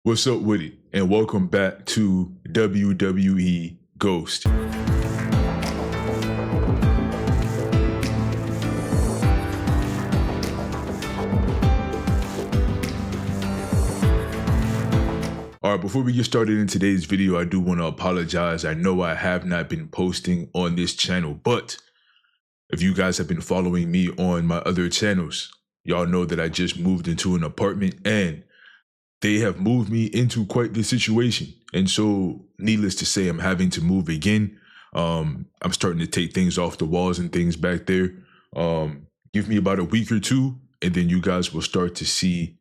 What's up with it? And welcome back to WWE Ghostt. Alright, before we get started in today's video, I do want to apologize. I know I have not been posting on this channel, but if you guys have been following me on my other channels, y'all know that I just moved into an apartment and they have moved me into quite the situation. And so, needless to say, I'm having to move again. I'm starting to take things off the walls and things back there. Give me about a week or two, and then you guys will start to see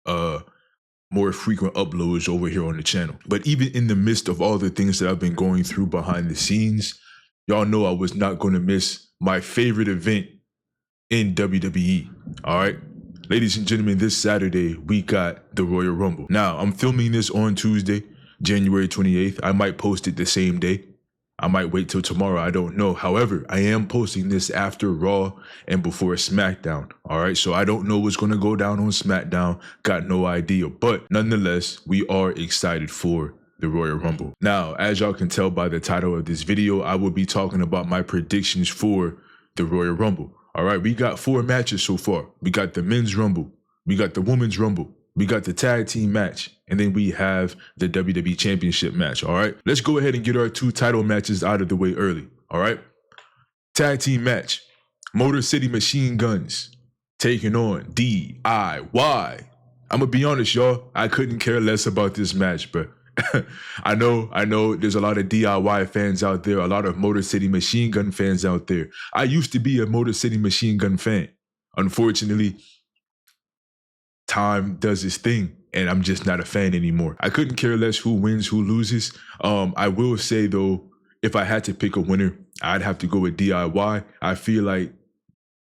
more frequent uploads over here on the channel. But even in the midst of all the things that I've been going through behind the scenes, y'all know I was not going to miss my favorite event in WWE. All right. Ladies and gentlemen, this Saturday, we got the Royal Rumble. Now, I'm filming this on Tuesday, January 28th. I might post it the same day. I might wait till tomorrow. I don't know. However, I am posting this after Raw and before SmackDown. All right. So I don't know what's going to go down on SmackDown. Got no idea. But nonetheless, we are excited for the Royal Rumble. Now, as y'all can tell by the title of this video, I will be talking about my predictions for the Royal Rumble. All right, we got 4 matches so far. We got the Men's Rumble, we got the Women's Rumble, we got the Tag Team match, and then we have the WWE Championship match. All right, let's go ahead and get our 2 title matches out of the way early. All right, Tag Team match, Motor City Machine Guns taking on DIY. I'm gonna be honest, y'all, I couldn't care less about this match, but I know there's a lot of DIY fans out there, a lot of Motor City Machine Gun fans out there. I used to be a Motor City Machine Gun fan. Unfortunately, time does its thing, and I'm just not a fan anymore. I couldn't care less who wins, who loses. I will say, though, if I had to pick a winner, I'd have to go with DIY. I feel like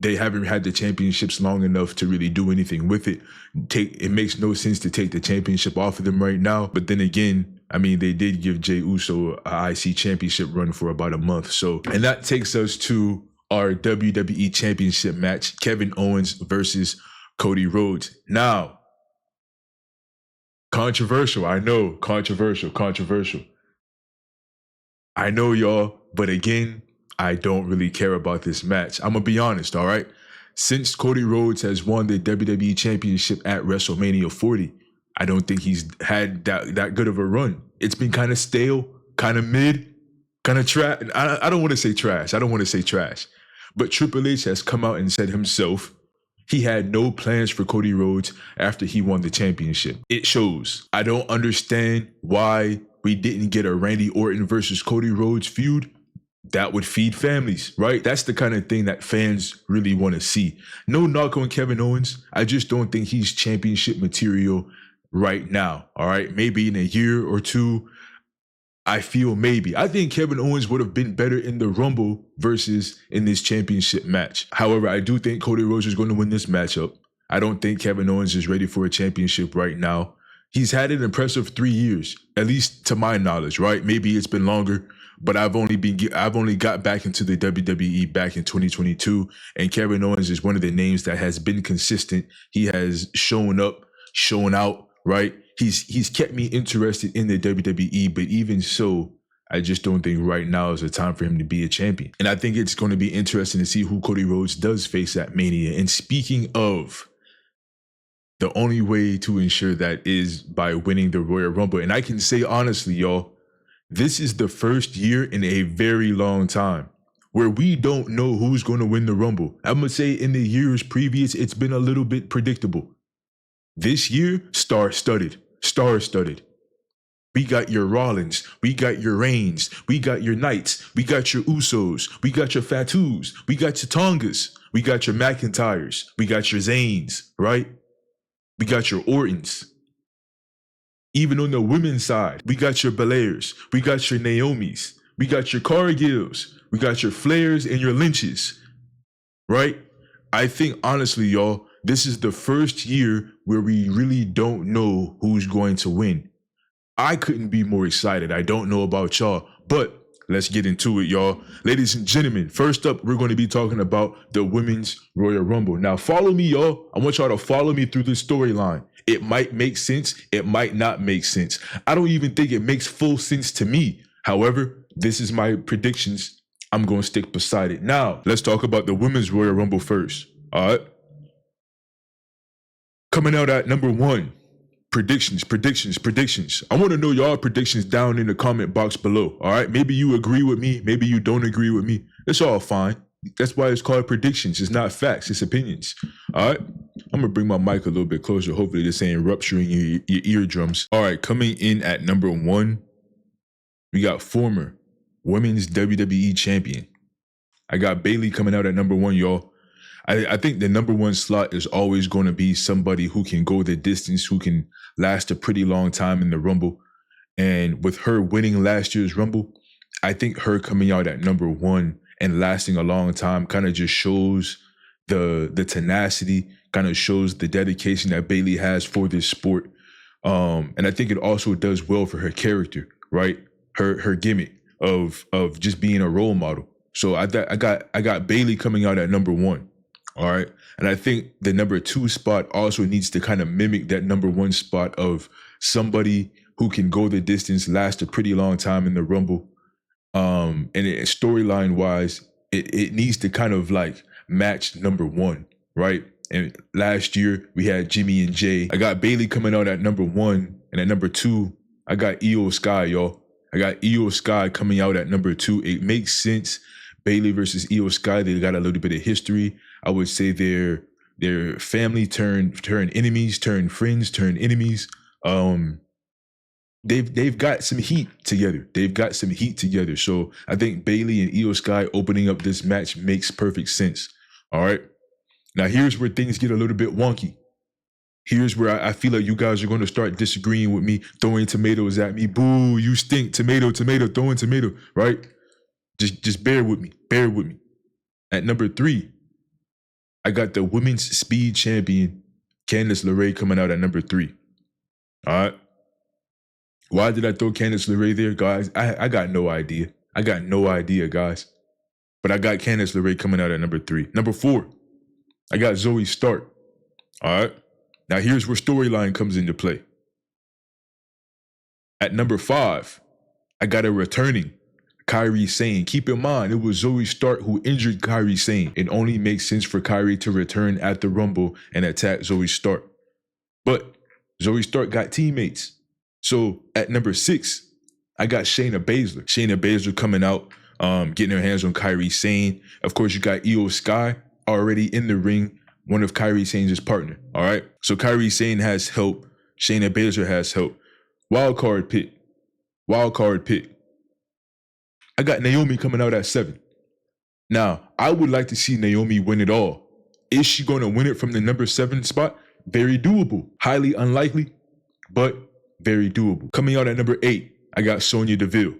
they haven't had the championships long enough to really do anything with it. It makes no sense to take the championship off of them right now. But then again, I mean, they did give Jey Uso a IC championship run for about a month. So, and that takes us to our WWE championship match, Kevin Owens versus Cody Rhodes. Now, controversial. I know, controversial. I know, y'all, but again, I don't really care about this match. I'm going to be honest, all right? Since Cody Rhodes has won the WWE Championship at WrestleMania 40, I don't think he's had that good of a run. It's been kind of stale, kind of mid, kind of trash. I don't want to say trash. But Triple H has come out and said himself he had no plans for Cody Rhodes after he won the championship. It shows. I don't understand why we didn't get a Randy Orton versus Cody Rhodes feud. That would feed families, right? That's the kind of thing that fans really want to see. No knock on Kevin Owens. I just don't think he's championship material right now, all right? Maybe in a year or two, I feel maybe. I think Kevin Owens would have been better in the Rumble versus in this championship match. However, I do think Cody Rhodes is going to win this matchup. I don't think Kevin Owens is ready for a championship right now. He's had an impressive 3 years, at least to my knowledge, right? Maybe it's been longer. But I've only got back into the WWE back in 2022, and Kevin Owens is one of the names that has been consistent. He has shown up, shown out, right? He's kept me interested in the WWE, but even so, I just don't think right now is the time for him to be a champion. And I think it's going to be interesting to see who Cody Rhodes does face at Mania. And speaking of, the only way to ensure that is by winning the Royal Rumble. And I can say honestly, y'all, this is the first year in a very long time where we don't know who's going to win the Rumble. I'm going to say in the years previous, it's been a little bit predictable. This year, star-studded. We got your Rollins, we got your Reigns, we got your Knights, we got your Usos, we got your Fatus, we got your Tongas, we got your McIntyres, we got your Zayn's, right? We got your Ortons. Even on the women's side, we got your Belairs, we got your Naomis, we got your Cargills, we got your Flairs and your Lynches, right? I think, honestly, y'all, this is the first year where we really don't know who's going to win. I couldn't be more excited. I don't know about y'all, but let's get into it, y'all. Ladies and gentlemen, first up, we're going to be talking about the Women's Royal Rumble. Now, follow me, y'all. I want y'all to follow me through this storyline. It might make sense. It might not make sense. I don't even think it makes full sense to me. However, this is my predictions. I'm going to stick beside it. Now, let's talk about the Women's Royal Rumble first. All right. Coming out at number 1. Predictions. I want to know y'all predictions down in the comment box below. All right. Maybe you agree with me. Maybe you don't agree with me. It's all fine. That's why it's called predictions. It's not facts. It's opinions. All right. I'm going to bring my mic a little bit closer. Hopefully this ain't rupturing your eardrums. All right. Coming in at number 1, we got former Women's WWE Champion. I got Bayley coming out at number 1, y'all. I think the number 1 slot is always going to be somebody who can go the distance, who can last a pretty long time in the Rumble. And with her winning last year's Rumble, I think her coming out at number 1 and lasting a long time kind of just shows the tenacity, kind of shows the dedication that Bayley has for this sport. And I think it also does well for her character, right? Her gimmick of just being a role model. So I got Bayley coming out at number 1. All right. And I think the number 2 spot also needs to kind of mimic that number 1 spot of somebody who can go the distance, last a pretty long time in the Rumble. And storyline wise, it needs to kind of like match number 1, right? And last year we had Jimmy and Jay. I got Bayley coming out at number 1, and at number 2, I got Io Sky, y'all. I got Io Sky coming out at number 2. It makes sense. Bayley versus Io Sky, they got a little bit of history. I would say their family turn enemies, turn friends, turn enemies. They've got some heat together. So I think Bayley and Io Sky opening up this match makes perfect sense. All right. Now here's where things get a little bit wonky. Here's where I feel like you guys are going to start disagreeing with me, throwing tomatoes at me. Boo, you stink. Tomato, throwing tomato, right? Just bear with me. At number 3, I got the Women's Speed Champion, Candice LeRae, coming out at number 3. All right. Why did I throw Candice LeRae there, guys? I got no idea. Guys. But I got Candice LeRae coming out at number 3. Number 4, I got Zoe Stark. All right. Now here's where storyline comes into play. At number 5, I got a returning Kairi Sane. Keep in mind, it was Zoe Stark who injured Kairi Sane. It only makes sense for Kairi to return at the Rumble and attack Zoe Stark. But Zoe Stark got teammates. So at number 6, I got Shayna Baszler. Shayna Baszler coming out, getting her hands on Kairi Sane. Of course, you got Io Sky already in the ring, one of Kairi Sane's partner. All right. So Kairi Sane has help. Shayna Baszler has help. Wildcard pick. I got Naomi coming out at 7. Now, I would like to see Naomi win it all. Is she going to win it from the number 7 spot? Very doable. Highly unlikely, but very doable. Coming out at number 8, I got Sonya Deville.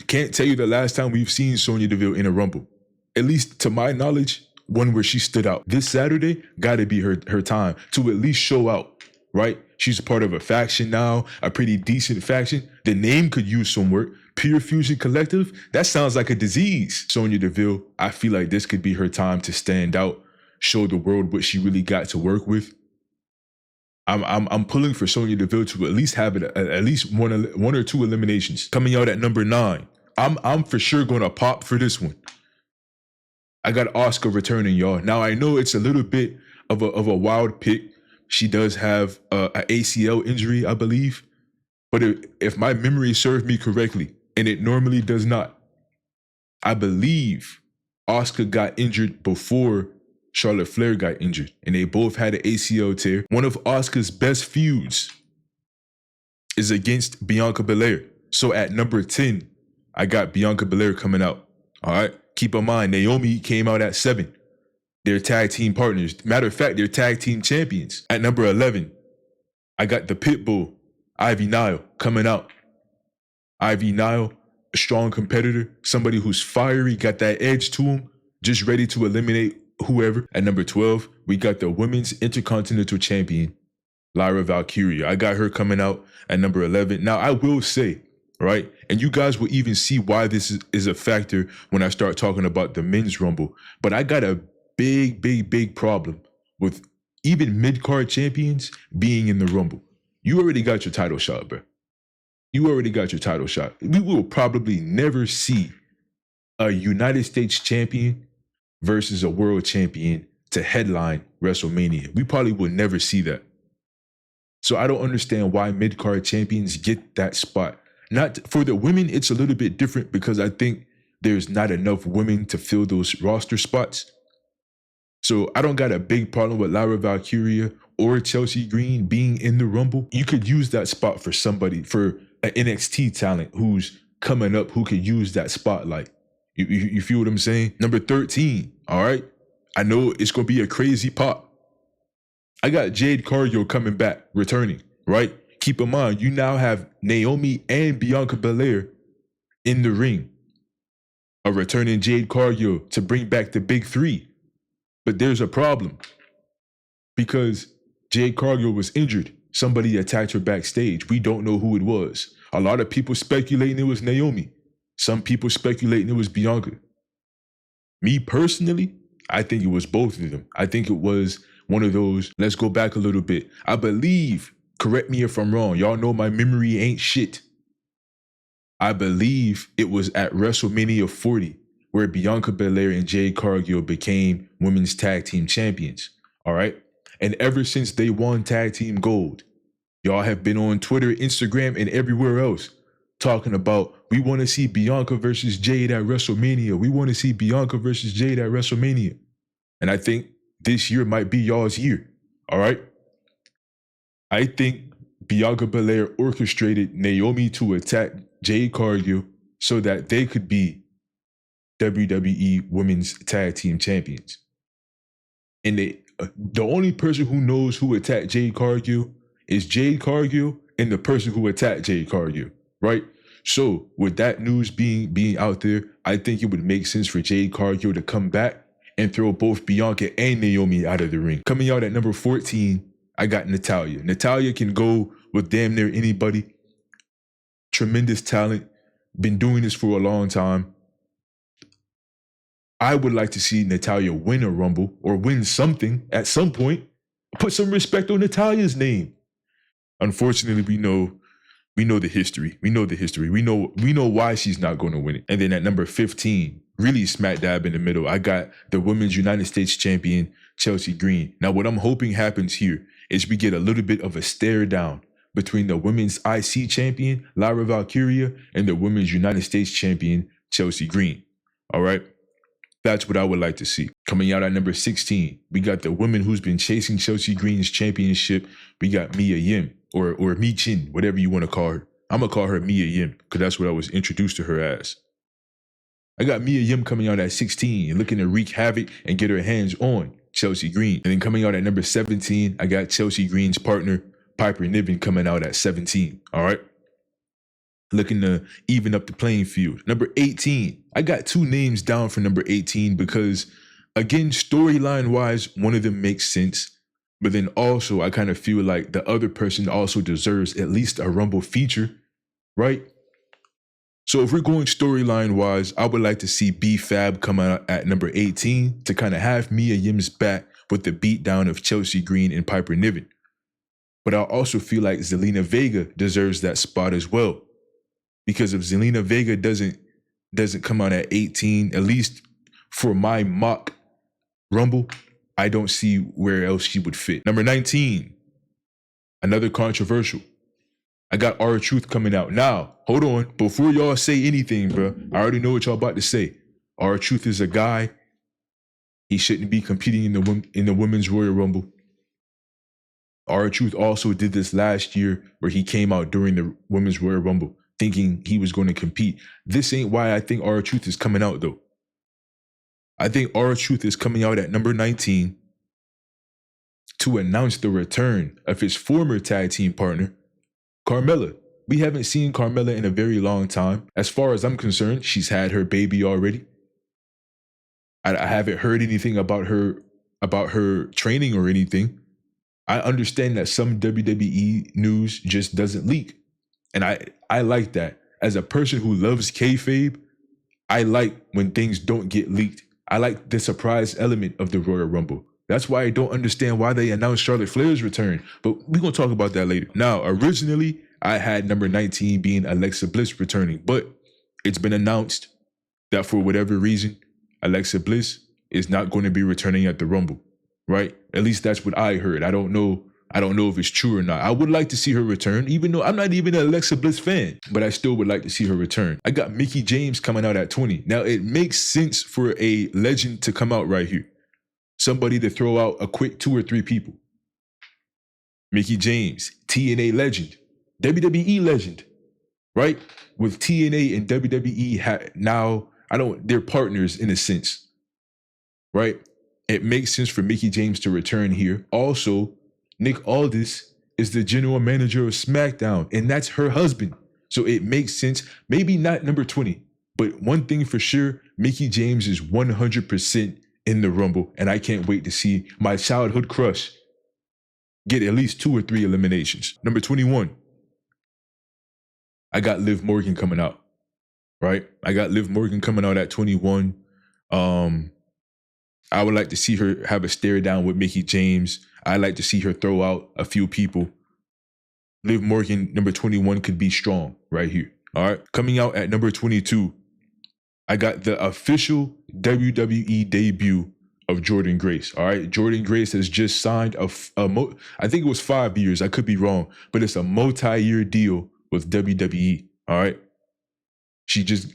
Can't tell you the last time we've seen Sonya Deville in a Rumble. At least to my knowledge, one where she stood out. This Saturday, gotta be her time to at least show out, right? She's a part of a faction now, a pretty decent faction. The name could use some work. Pure Fusion Collective, that sounds like a disease. Sonya Deville, I feel like this could be her time to stand out, show the world what she really got to work with. I'm pulling for Sonya Deville to at least have it at least one or 2 eliminations. Coming out at number 9, I'm for sure gonna pop for this one. I got Asuka returning, y'all. Now I know it's a little bit of a wild pick. She does have a ACL injury, I believe. But if my memory serves me correctly, and it normally does not, I believe Asuka got injured before Charlotte Flair got injured, and they both had an ACL tear. One of Asuka's best feuds is against Bianca Belair. So at number 10, I got Bianca Belair coming out. All right. Keep in mind, Naomi came out at 7. They're tag team partners. Matter of fact, they're tag team champions. At number 11, I got the Pitbull, Ivy Nile, coming out. Ivy Nile, a strong competitor, somebody who's fiery, got that edge to him, just ready to eliminate whoever. At number 12, we got the Women's Intercontinental Champion, Lyra Valkyria. I got her coming out at number 11. Now, I will say, right? And you guys will even see why this is a factor when I start talking about the men's rumble. But I got a big problem with even mid-card champions being in the rumble. You already got your title shot, bro. You already got your title shot. We will probably never see a United States champion versus a world champion to headline WrestleMania. We probably will never see that. So I don't understand why mid-card champions get that spot. Not for the women, it's a little bit different because I think there's not enough women to fill those roster spots. So I don't got a big problem with Lyra Valkyria or Chelsea Green being in the Rumble. You could use that spot for somebody, for an NXT talent who's coming up who could use that spotlight. You feel what I'm saying? Number 13, all right? I know it's going to be a crazy pop. I got Jade Cargill coming back, returning, right? Keep in mind, you now have Naomi and Bianca Belair in the ring. A returning Jade Cargill to bring back the big three. But there's a problem because Jade Cargill was injured. Somebody attacked her backstage. We don't know who it was. A lot of people speculating it was Naomi. Some people speculating it was Bianca. Me personally, I think it was both of them. I think it was one of those, let's go back a little bit. I believe, correct me if I'm wrong, y'all know my memory ain't shit. I believe it was at WrestleMania 40 where Bianca Belair and Jade Cargill became women's tag team champions, all right? And ever since they won tag team gold, y'all have been on Twitter, Instagram, and everywhere else talking about, we want to see Bianca versus Jade at WrestleMania. We want to see Bianca versus Jade at WrestleMania. And I think this year might be y'all's year, all right? I think Bianca Belair orchestrated Naomi to attack Jade Cargill so that they could be WWE Women's Tag Team Champions. And the only person who knows who attacked Jade Cargill is Jade Cargill and the person who attacked Jade Cargill, right? So with that news being out there, I think it would make sense for Jade Cargill to come back and throw both Bianca and Naomi out of the ring. Coming out at number 14, I got Natalya. Natalya can go with damn near anybody. Tremendous talent. Been doing this for a long time. I would like to see Natalya win a Rumble or win something at some point. Put some respect on Natalya's name. Unfortunately, we know the history. We know the history. We know why she's not going to win it. And then at number 15, really smack dab in the middle, I got the Women's United States Champion, Chelsea Green. Now, what I'm hoping happens here is we get a little bit of a stare down between the Women's IC Champion, Lyra Valkyria, and the Women's United States Champion, Chelsea Green. All right? That's what I would like to see. Coming out at number 16, we got the woman who's been chasing Chelsea Green's championship. We got Mia Yim, or Mi Chin, whatever you want to call her. I'm going to call her Mia Yim because that's what I was introduced to her as. I got Mia Yim coming out at 16, looking to wreak havoc and get her hands on Chelsea Green. And then coming out at number 17, I got Chelsea Green's partner, Piper Niven, coming out at 17. All right? Looking to even up the playing field. Number 18, I got two names down for number 18 because, again, storyline-wise, one of them makes sense. But then also, I kind of feel like the other person also deserves at least a Rumble feature, right? So if we're going storyline-wise, I would like to see B-Fab come out at number 18 to kind of have Mia Yim's back with the beatdown of Chelsea Green and Piper Niven. But I also feel like Zelina Vega deserves that spot as well. Because if Zelina Vega doesn't come out at 18, at least for my mock Rumble, I don't see where else she would fit. Number 19, another controversial. I got R-Truth coming out. Now, hold on. Before y'all say anything, bro, I already know what y'all about to say. R-Truth is a guy. He shouldn't be competing in the Women's Royal Rumble. R-Truth also did this last year where he came out during the Women's Royal Rumble thinking he was going to compete. This ain't why I think R-Truth is coming out, though. I think R-Truth is coming out at number 19 to announce the return of his former tag team partner, Carmella. We haven't seen Carmella in a very long time. As far as I'm concerned, she's had her baby already. I haven't heard anything about her training or anything. I understand that some WWE news just doesn't leak. And I like that. as a person who loves kayfabe, I like when things don't get leaked. I like the surprise element of the Royal Rumble. That's why I don't understand why they announced Charlotte Flair's return, but we're going to talk about that later. Now, originally, I had number 19 being Alexa Bliss returning, but it's been announced that for whatever reason, Alexa Bliss is not going to be returning at the Rumble, right? At least that's what I heard. I don't know if it's true or not. I would like to see her return, even though I'm not even an Alexa Bliss fan, but I still would like to see her return. I got Mickie James coming out at 20. Now, it makes sense for a legend to come out right here. Somebody to throw out a quick 2 or 3 people. Mickie James, TNA legend, WWE legend, right? With TNA and WWE now, they're partners in a sense, right? It makes sense for Mickie James to return here. Also, Nick Aldis is the general manager of SmackDown, and that's her husband. So it makes sense. Maybe not number 20, but one thing for sure, Mickie James is 100% in the Rumble, and I can't wait to see my childhood crush get at least 2 or 3 eliminations. Number 21, I got Liv Morgan coming out, right? I got Liv Morgan coming out at 21. I would like to see her have a stare down with Mickie James. I like to see her throw out a few people. Liv Morgan, number 21, could be strong right here. All right. Coming out at number 22, I got the official WWE debut of Jordynne Grace. All right. Jordynne Grace has just signed I think it was 5 years. I could be wrong, but it's a multi-year deal with WWE. All right. She just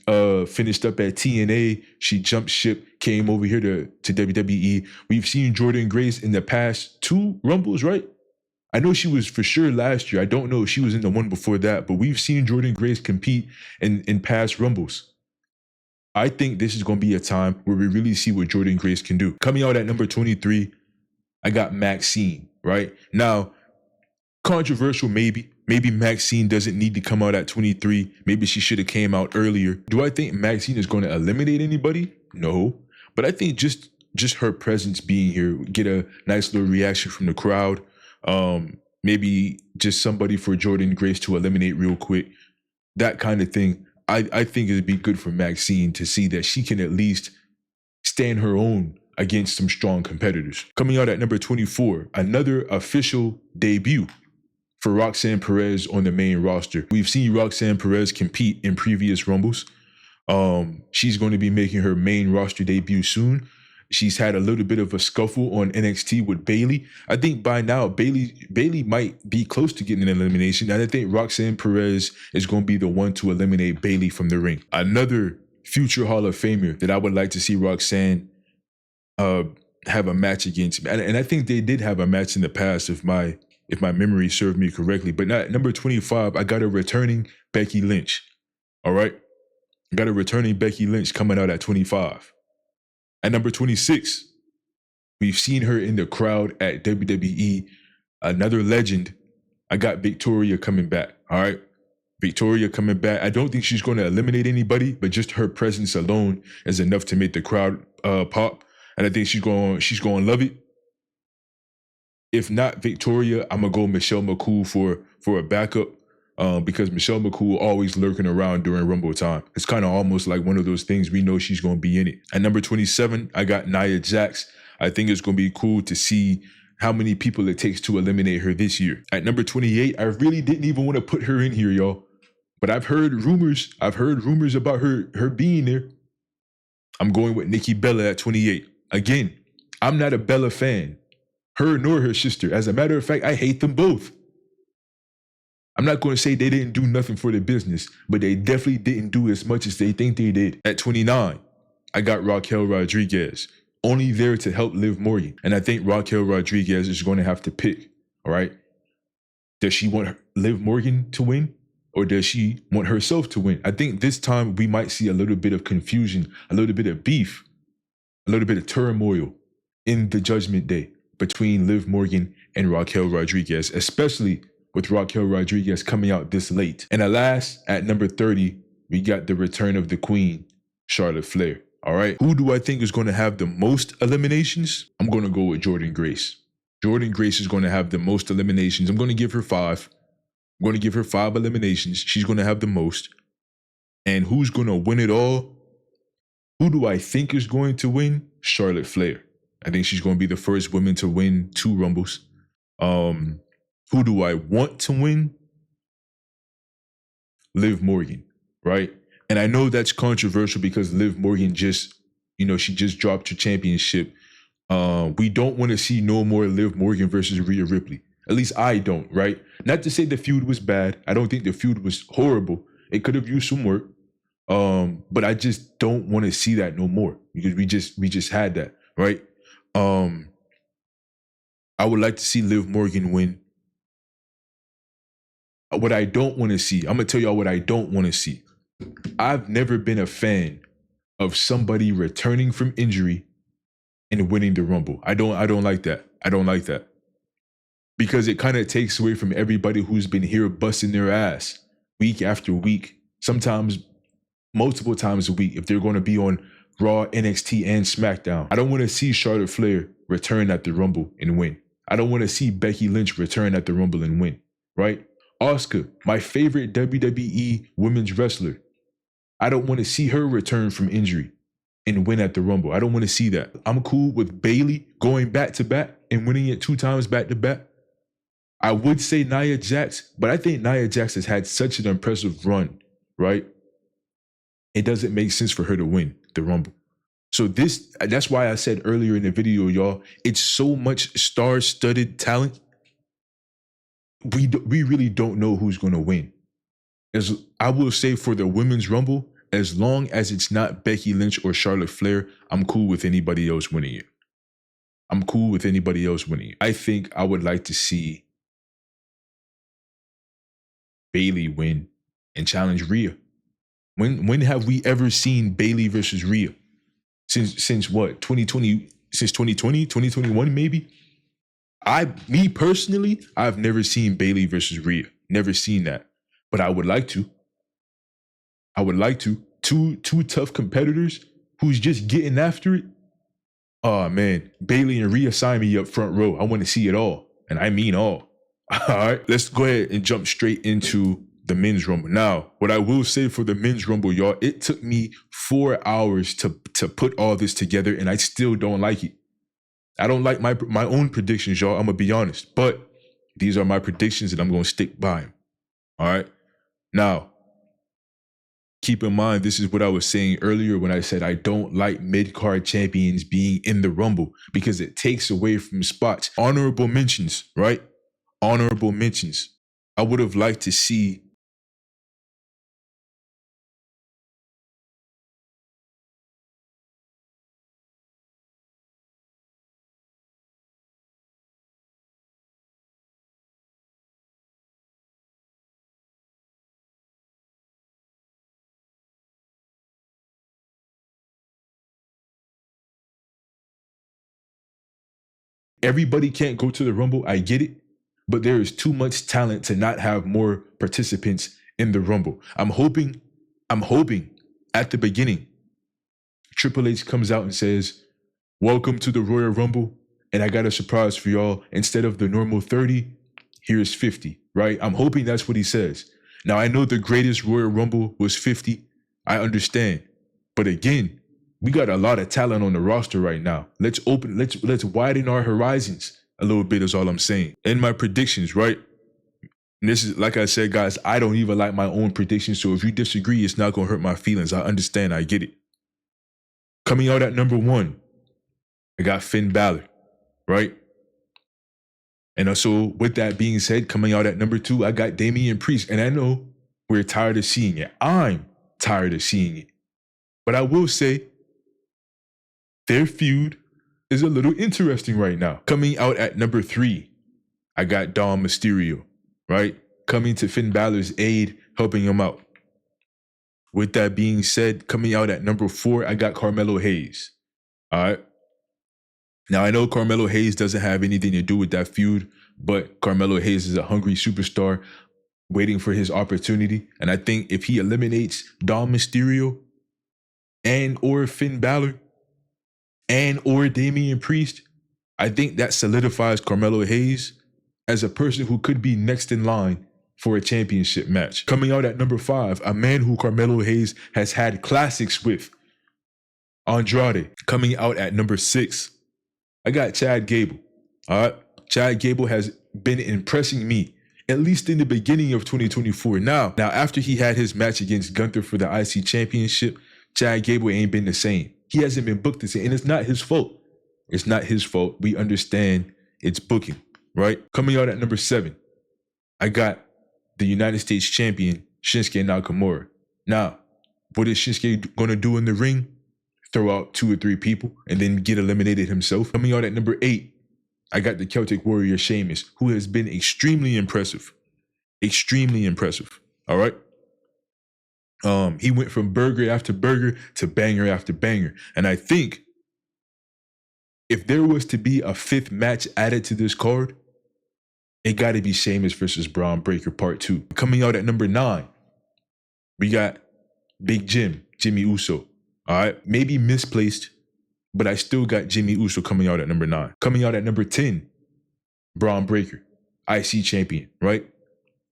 finished up at TNA. She jumped ship, came over here to WWE. We've seen Jordynne Grace in the past 2 Rumbles, right? I know she was for sure last year. I don't know if she was in the one before that, but we've seen Jordynne Grace compete in past Rumbles. I think this is going to be a time where we really see what Jordynne Grace can do. Coming out at number 23, I got Maxine, right? Now, controversial maybe. Maybe Maxine doesn't need to come out at 23. Maybe she should have came out earlier. Do I think Maxine is going to eliminate anybody? No. But I think just her presence being here, get a nice little reaction from the crowd. Maybe just somebody for Jordynne Grace to eliminate real quick. That kind of thing. I think it'd be good for Maxine to see that she can at least stand her own against some strong competitors. Coming out at number 24, another official debut for Roxanne Perez on the main roster. We've seen Roxanne Perez compete in previous Rumbles. She's going to be making her main roster debut soon. She's had a little bit of a scuffle on NXT with Bayley. I think by now, Bayley might be close to getting an elimination, and I think Roxanne Perez is going to be the one to eliminate Bayley from the ring. Another future Hall of Famer that I would like to see Roxanne have a match against. And I think they did have a match in the past, if my memory served me correctly. But at number 25, I got a returning Becky Lynch. All right? I got a returning Becky Lynch coming out at 25. At number 26, we've seen her in the crowd at WWE. Another legend, I got Victoria coming back. All right? Victoria coming back. I don't think she's going to eliminate anybody, but just her presence alone is enough to make the crowd pop. And I think she's going to love it. If not Victoria, I'm going to go Michelle McCool for a backup because Michelle McCool always lurking around during Rumble time. It's kind of almost like one of those things we know she's going to be in it. At number 27, I got Nia Jax. I think it's going to be cool to see how many people it takes to eliminate her this year. At number 28, I really didn't even want to put her in here, y'all. But I've heard rumors about her being there. I'm going with Nikki Bella at 28. Again, I'm not a Bella fan. Her nor her sister. As a matter of fact, I hate them both. I'm not going to say they didn't do nothing for the business, but they definitely didn't do as much as they think they did. At 29, I got Raquel Rodriguez, only there to help Liv Morgan. And I think Raquel Rodriguez is going to have to pick, all right? Does she want Liv Morgan to win, or does she want herself to win? I think this time we might see a little bit of confusion, a little bit of beef, a little bit of turmoil in the Judgment Day between Liv Morgan and Raquel Rodriguez, especially with Raquel Rodriguez coming out this late. And alas, at number 30, we got the return of the queen, Charlotte Flair. All right, who do I think is going to have the most eliminations? I'm going to go with Jordynne Grace. Jordynne Grace is going to have the most eliminations. I'm going to give her 5. I'm going to give her 5 eliminations. She's going to have the most. And who's going to win it all? Who do I think is going to win? Charlotte Flair. I think she's going to be the first woman to win 2 Rumbles. Who do I want to win? Liv Morgan, right? And I know that's controversial because Liv Morgan just, she just dropped her championship. We don't want to see no more Liv Morgan versus Rhea Ripley. At least I don't, right? Not to say the feud was bad. I don't think the feud was horrible. It could have used some work. But I just don't want to see that no more because we just had that, right? I would like to see Liv Morgan win. What I don't want to see, I'm gonna tell y'all what I don't want to see. I've never been a fan of somebody returning from injury and winning the Rumble. I don't like that. I don't like that. Because it kind of takes away from everybody who's been here busting their ass week after week, sometimes multiple times a week if they're going to be on Raw, NXT, and SmackDown. I don't want to see Charlotte Flair return at the Rumble and win. I don't want to see Becky Lynch return at the Rumble and win, right? Asuka, my favorite WWE women's wrestler. I don't want to see her return from injury and win at the Rumble. I don't want to see that. I'm cool with Bayley going back to back and winning it 2 times back to back. I would say Nia Jax, but I think Nia Jax has had such an impressive run, right? It doesn't make sense for her to win the Rumble. So that's why I said earlier in the video, y'all, it's so much star-studded talent. We really don't know who's going to win. As I will say for the Women's Rumble, as long as it's not Becky Lynch or Charlotte Flair, I'm cool with anybody else winning it. I'm cool with anybody else winning it. I think I would like to see Bayley win and challenge Rhea. When have we ever seen Bayley versus Rhea? Since what? 2020, since 2020, 2021 maybe? Me personally, I've never seen Bayley versus Rhea. Never seen that. But I would like to. I would like to. Two tough competitors who's just getting after it. Oh man, Bayley and Rhea sign me up front row. I want to see it all. And I mean all. All right, let's go ahead and jump straight into the Men's Rumble. Now, what I will say for the Men's Rumble, y'all, it took me 4 hours to put all this together, and I still don't like it. I don't like my own predictions, y'all. I'm going to be honest. But these are my predictions, and I'm going to stick by them. All right? Now, keep in mind, this is what I was saying earlier when I said I don't like mid-card champions being in the Rumble because it takes away from spots. Honorable mentions, right? Honorable mentions. I would have liked to see everybody can't go to the Rumble. I get it. But there is too much talent to not have more participants in the Rumble. I'm hoping at the beginning, Triple H comes out and says, "Welcome to the Royal Rumble. And I got a surprise for y'all. Instead of the normal 30, here's 50, right?" I'm hoping that's what he says. Now, I know the greatest Royal Rumble was 50. I understand. But again, we got a lot of talent on the roster right now. Let's widen our horizons a little bit is all I'm saying. In my predictions, right? And this is, like I said, guys, I don't even like my own predictions. So if you disagree, it's not going to hurt my feelings. I understand. I get it. Coming out at number 1, I got Finn Balor, right? And so with that being said, coming out at number 2, I got Damian Priest. And I know we're tired of seeing it. I'm tired of seeing it. But I will say their feud is a little interesting right now. Coming out at number 3, I got Dom Mysterio, right? Coming to Finn Balor's aid, helping him out. With that being said, coming out at number 4, I got Carmelo Hayes. All right. Now, I know Carmelo Hayes doesn't have anything to do with that feud, but Carmelo Hayes is a hungry superstar waiting for his opportunity. And I think if he eliminates Dom Mysterio and or Finn Balor and or Damian Priest, I think that solidifies Carmelo Hayes as a person who could be next in line for a championship match. Coming out at number 5, a man who Carmelo Hayes has had classics with, Andrade. Coming out at number 6, I got Chad Gable. All right. Chad Gable has been impressing me, at least in the beginning of 2024. Now after he had his match against Gunther for the IC Championship, Chad Gable ain't been the same. He hasn't been booked the same, and it's not his fault. It's not his fault. We understand it's booking, right? Coming out at number 7, I got the United States champion, Shinsuke Nakamura. Now, what is Shinsuke going to do in the ring? Throw out 2 or 3 people and then get eliminated himself. Coming out at number 8, I got the Celtic Warrior Sheamus, who has been extremely impressive. Extremely impressive. All right? He went from burger after burger to banger after banger. And I think if there was to be a 5th match added to this card, it got to be Sheamus versus Braun Breaker Part 2. Coming out at number 9, we got Big Jim, Jimmy Uso. All right, maybe misplaced, but I still got Jimmy Uso coming out at number 9. Coming out at number 10, Braun Breaker, IC champion, right?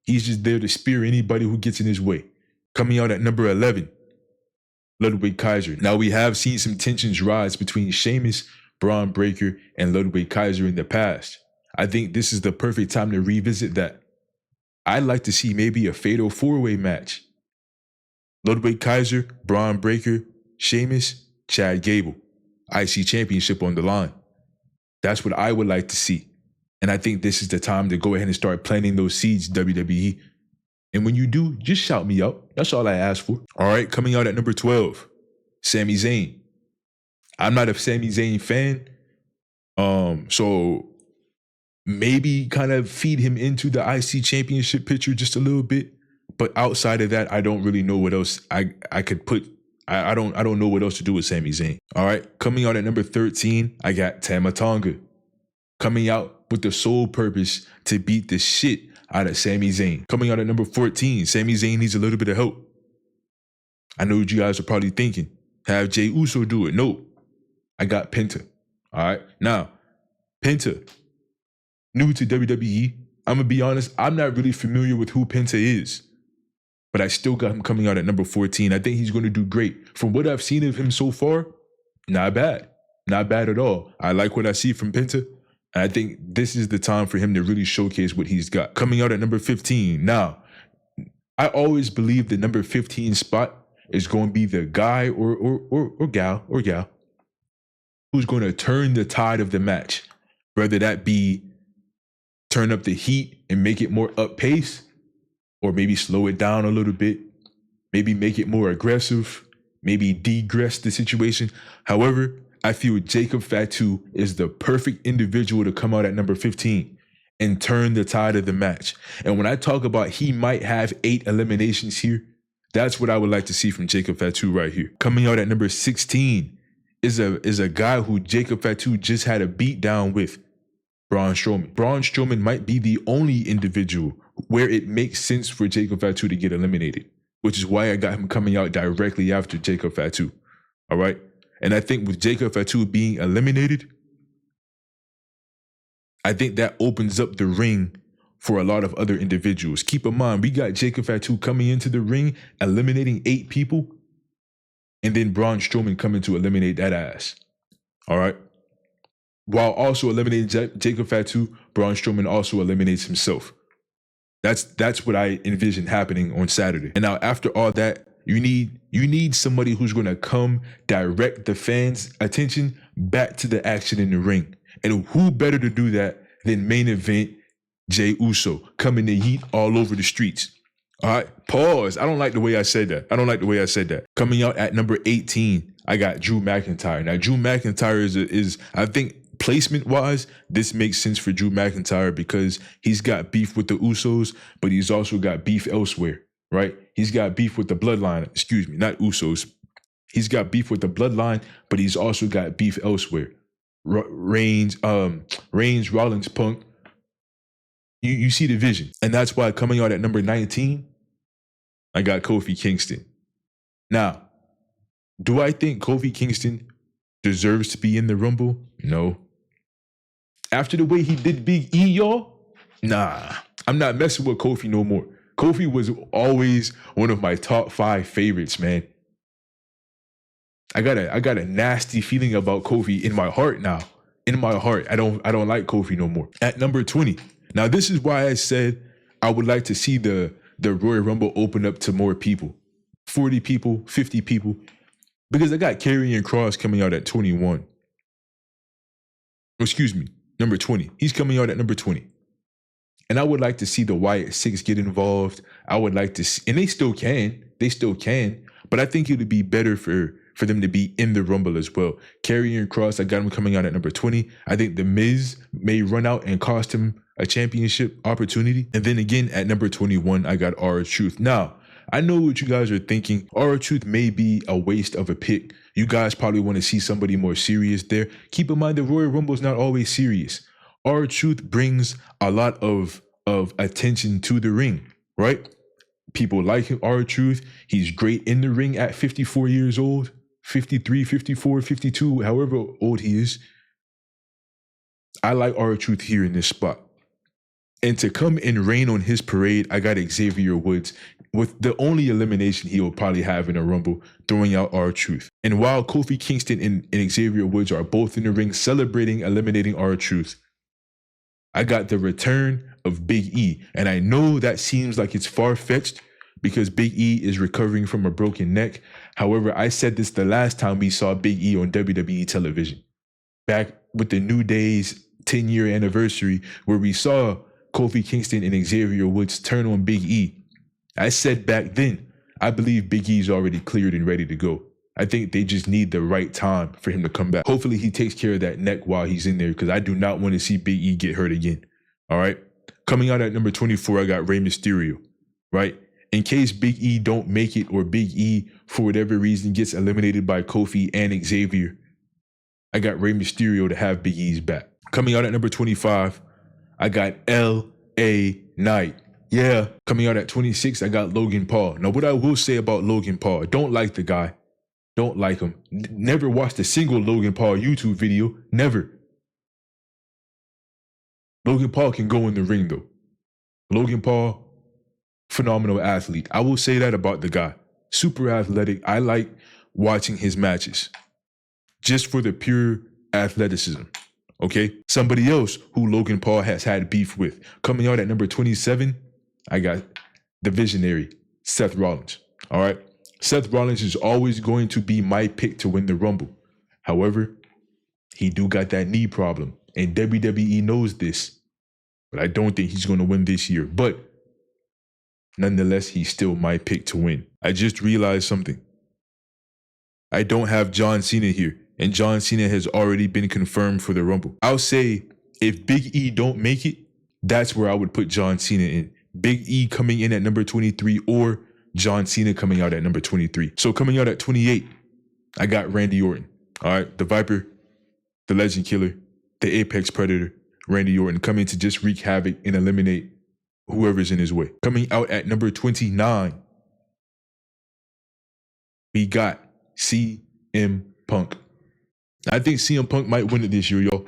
He's just there to spear anybody who gets in his way. Coming out at number 11, Ludwig Kaiser. Now we have seen some tensions rise between Sheamus, Braun Breaker, and Ludwig Kaiser in the past. I think this is the perfect time to revisit that. I'd like to see maybe a fatal 4-way match. Ludwig Kaiser, Braun Breaker, Sheamus, Chad Gable, IC championship on the line. That's what I would like to see. And I think this is the time to go ahead and start planting those seeds, WWE. And when you do, just shout me out. That's all I ask for. All right, coming out at number 12, Sami Zayn. I'm not a Sami Zayn fan. So maybe kind of feed him into the IC championship picture just a little bit. But outside of that, I don't really know what else I could put. I don't know what else to do with Sami Zayn. All right, coming out at number 13, I got Tama Tonga. Coming out with the sole purpose to beat the shit out of Sami Zayn. Coming out at number 14, Sami Zayn needs a little bit of help. I know what you guys are probably thinking. Have Jey Uso do it. No, I got Penta. All right, now, Penta, new to WWE. I'm going to be honest, I'm not really familiar with who Penta is. But I still got him coming out at number 14. I think he's going to do great. From what I've seen of him so far, not bad. Not bad at all. I like what I see from Penta. And I think this is the time for him to really showcase what he's got. Coming out at number 15. Now, I always believe the number 15 spot is going to be the guy or gal who's going to turn the tide of the match. Whether that be turn up the heat and make it more up pace, or maybe slow it down a little bit, maybe make it more aggressive, maybe degress the situation. However, I feel Jacob Fatu is the perfect individual to come out at number 15 and turn the tide of the match. And when I talk about he might have 8 eliminations here, that's what I would like to see from Jacob Fatu right here. Coming out at number 16 is a guy who Jacob Fatu just had a beat down with, Braun Strowman. Braun Strowman might be the only individual where it makes sense for Jacob Fatu to get eliminated, which is why I got him coming out directly after Jacob Fatu. All right? And I think with Jacob Fatu being eliminated, I think that opens up the ring for a lot of other individuals. Keep in mind, we got Jacob Fatu coming into the ring, eliminating 8 people, and then Braun Strowman coming to eliminate that ass. All right? While also eliminating Jacob Fatu, Braun Strowman also eliminates himself. That's what I envision happening on Saturday. And now after all that, you need somebody who's going to come direct the fans' attention back to the action in the ring. And who better to do that than main event Jey Uso coming to yeet all over the streets. All right, pause. I don't like the way I said that. Coming out at number 18, I got Drew McIntyre. Now, Drew McIntyre is I think, placement-wise, this makes sense for Drew McIntyre because he's got beef with the Usos, but he's also got beef elsewhere, right? He's got beef with the Bloodline. Excuse me, not Usos. He's got beef with the Bloodline, but he's also got beef elsewhere. Reigns, Rollins, Punk. You see the vision. And that's why coming out at number 19, I got Kofi Kingston. Now, do I think Kofi Kingston deserves to be in the Rumble? No. After the way he did Big E, y'all? Nah, I'm not messing with Kofi no more. Kofi was always one of my top 5 favorites, man. I got a nasty feeling about Kofi in my heart now. In my heart, I don't like Kofi no more. At number 20. Now this is why I said I would like to see the Royal Rumble open up to more people. 40 people, 50 people. Because I got Karrion Kross coming out at 21. Excuse me, number 20. He's coming out at number 20. And I would like to see the Wyatt Six get involved. I would like to see, and they still can. But I think it would be better for them to be in the Rumble as well. Karrion Kross, I got him coming out at number 20. I think The Miz may run out and cost him a championship opportunity. And then again, at number 21, I got R-Truth. Now, I know what you guys are thinking. R-Truth may be a waste of a pick. You guys probably want to see somebody more serious there. Keep in mind, the Royal Rumble is not always serious. R-Truth brings a lot of attention to the ring, right? People like him, R-Truth. He's great in the ring at 54 years old, 53, 54, 52, however old he is. I like R-Truth here in this spot. And to come and rain on his parade, I got Xavier Woods with the only elimination he will probably have in a Rumble, throwing out R-Truth. And while Kofi Kingston and Xavier Woods are both in the ring celebrating eliminating R-Truth, I got the return of Big E. And I know that seems like it's far-fetched because Big E is recovering from a broken neck. However, I said this the last time we saw Big E on WWE television, back with the New Day's 10-year anniversary, where we saw Kofi Kingston and Xavier Woods turn on Big E. I said back then, I believe Big E's already cleared and ready to go. I think they just need the right time for him to come back. Hopefully he takes care of that neck while he's in there, because I do not want to see Big E get hurt again. All right. Coming out at number 24, I got Rey Mysterio, right? In case Big E don't make it, or Big E, for whatever reason, gets eliminated by Kofi and Xavier, I got Rey Mysterio to have Big E's back. Coming out at number 25, I got L.A. Knight. Yeah. Coming out at 26, I got Logan Paul. Now, what I will say about Logan Paul, don't like the guy. Don't like him. Never watched a single Logan Paul YouTube video. Never. Logan Paul can go in the ring, though. Logan Paul, phenomenal athlete. I will say that about the guy. Super athletic. I like watching his matches just for the pure athleticism. Okay? Somebody else who Logan Paul has had beef with. Coming out at number 27, I got the visionary, Seth Rollins. All right? Seth Rollins is always going to be my pick to win the Rumble. However, he do got that knee problem, and WWE knows this. But I don't think he's going to win this year. But nonetheless, he's still my pick to win. I just realized something. I don't have John Cena here, and John Cena has already been confirmed for the Rumble. I'll say if Big E don't make it, that's where I would put John Cena in. Big E coming in at number 23, or John Cena coming out at number 23. So coming out at 28, I got Randy Orton. All right, the Viper, the Legend Killer, the Apex Predator, Randy Orton, coming to just wreak havoc and eliminate whoever's in his way. Coming out at number 29, we got CM Punk. I think CM Punk might win it this year, y'all.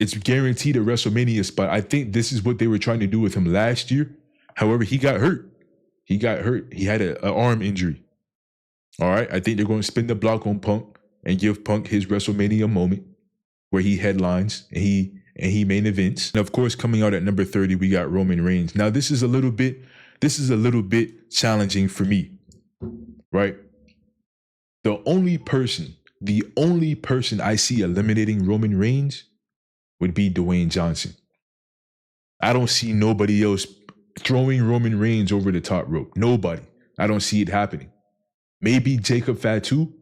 It's guaranteed a WrestleMania spot. I think this is what they were trying to do with him last year. However, he got hurt. He had an arm injury. All right. I think they're going to spin the block on Punk and give Punk his WrestleMania moment where he headlines and he main events. And of course, coming out at number 30, we got Roman Reigns. Now, this is a little bit challenging for me, right? The only person I see eliminating Roman Reigns would be Dwayne Johnson. I don't see nobody else throwing Roman Reigns over the top rope. Nobody. I don't see it happening. Maybe Jacob Fatu,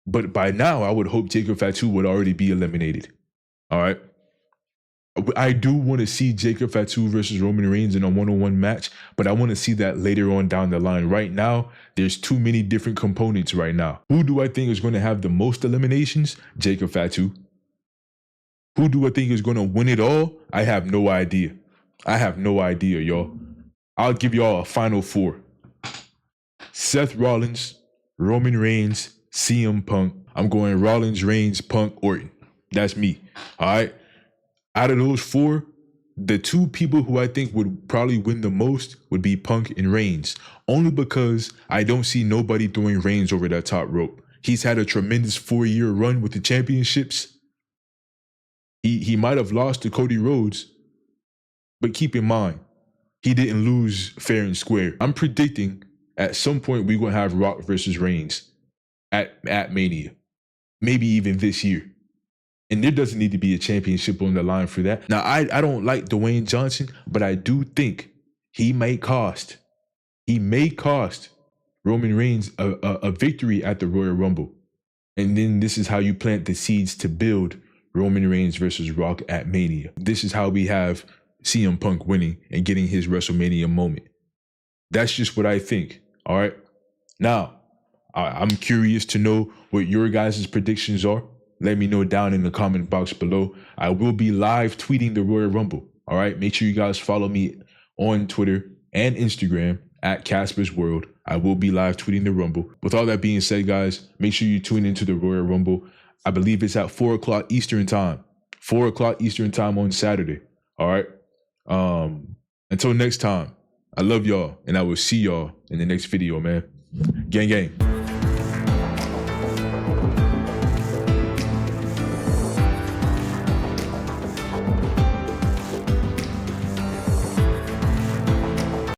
but by now I would hope Jacob Fatu would already be eliminated. All right. I do want to see Jacob Fatu versus Roman Reigns in a one-on-one match, but I want to see that later on down the line. Right now, there's too many different components right now. Who do I think is going to have the most eliminations? Jacob Fatu. Who do I think is going to win it all? I have no idea. Y'all. I'll give y'all a final four. Seth Rollins, Roman Reigns, CM Punk. I'm going Rollins, Reigns, Punk, Orton. That's me. All right. Out of those four, the two people who I think would probably win the most would be Punk and Reigns, only because I don't see nobody throwing Reigns over that top rope. He's had a tremendous 4-year run with the championships. He might have lost to Cody Rhodes, but keep in mind, he didn't lose fair and square. I'm predicting at some point we're going to have Rock versus Reigns at Mania, maybe even this year. And there doesn't need to be a championship on the line for that. Now, I don't like Dwayne Johnson, but I do think he may cost Roman Reigns a victory at the Royal Rumble. And then this is how you plant the seeds to build Roman Reigns versus Rock at Mania. This is how we have CM Punk winning and getting his WrestleMania moment. That's just what I think. All right. Now, I'm curious to know what your guys' predictions are. Let me know down in the comment box below. I will be live tweeting the Royal Rumble. All right. Make sure you guys follow me on Twitter and Instagram at Kasperr's World. I will be live tweeting the Rumble. With all that being said, guys, make sure you tune into the Royal Rumble. I believe it's at 4 o'clock Eastern time. 4 o'clock Eastern time on Saturday. All right. Until next time, I love y'all, and I will see y'all in the next video, man. Gang, gang.